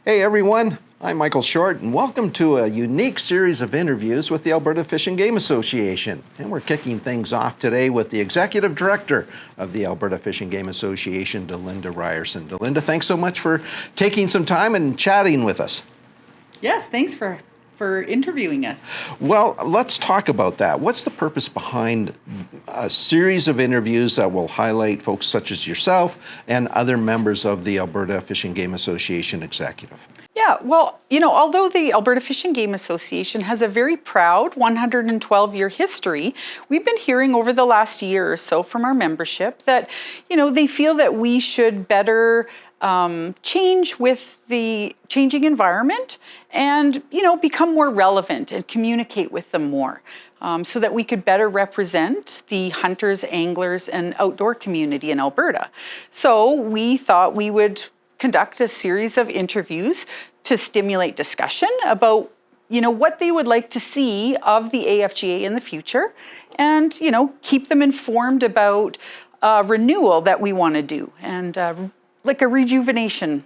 Hey everyone, I'm Michael Short and welcome to a unique series of interviews with the Alberta Fish and Game Association. And we're kicking things off today with the Executive Director of the Alberta Fish and Game Association, Delinda Ryerson. Delinda, thanks so much for taking some time and chatting with us. Yes, thanks for interviewing us. Well, let's talk about that. What's the purpose behind a series of interviews that will highlight folks such as yourself and other members of the Alberta Fish and Game Association executive? Yeah, well, although the Alberta Fish and Game Association has a very proud 112-year history, we've been hearing over the last year or so from our membership that, they feel that we should better change with the changing environment and, become more relevant and communicate with them more so that we could better represent the hunters, anglers, and outdoor community in Alberta. So we thought we would conduct a series of interviews to stimulate discussion about what they would like to see of the AFGA in the future and keep them informed about renewal that we want to do and like a rejuvenation.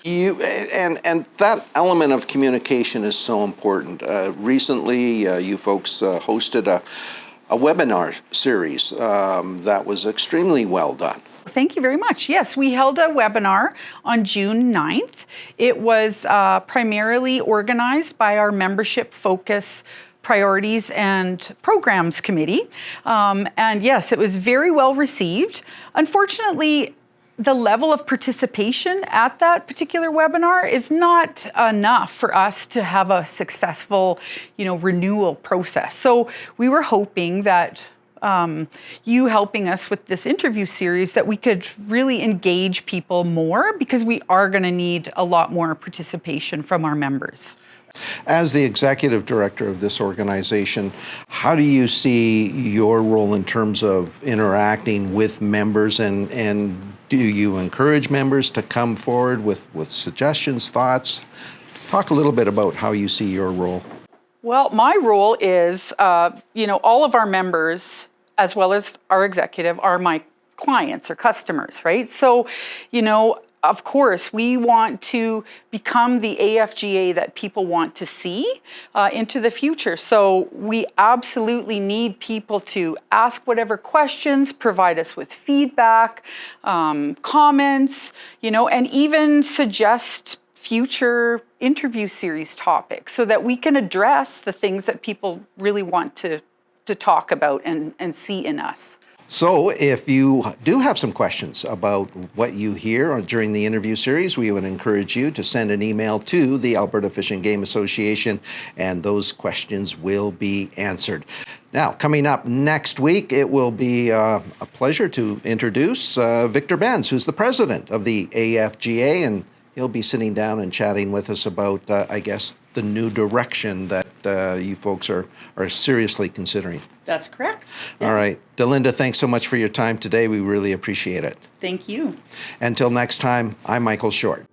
And that element of communication is so important. Recently you folks hosted a webinar series that was extremely well done. Thank you very much. Yes, we held a webinar on June 9th. It was primarily organized by our Membership Focus Priorities and Programs Committee. And yes, it was very well received. Unfortunately, the level of participation at that particular webinar is not enough for us to have a successful, renewal process. So we were hoping that you helping us with this interview series that we could really engage people more because we are going to need a lot more participation from our members. As the executive director of this organization, how do you see your role in terms of interacting with members and do you encourage members to come forward with suggestions, thoughts? Talk a little bit about how you see your role. Well, my role is, all of our members, as well as our executive, are my clients or customers, right? So, of course, we want to become the AFGA that people want to see into the future. So we absolutely need people to ask whatever questions, provide us with feedback, comments, and even suggest future interview series topics so that we can address the things that people really want to talk about and see in us. So if you do have some questions about what you hear during the interview series, we would encourage you to send an email to the Alberta Fish and Game Association, and those questions will be answered. Now, coming up next week, it will be a pleasure to introduce Victor Benz, who's the president of the AFGA, and he'll be sitting down and chatting with us about, the new direction that you folks are seriously considering. That's correct. Yeah. All right. Delinda, thanks so much for your time today. We really appreciate it. Thank you. Until next time, I'm Michael Short.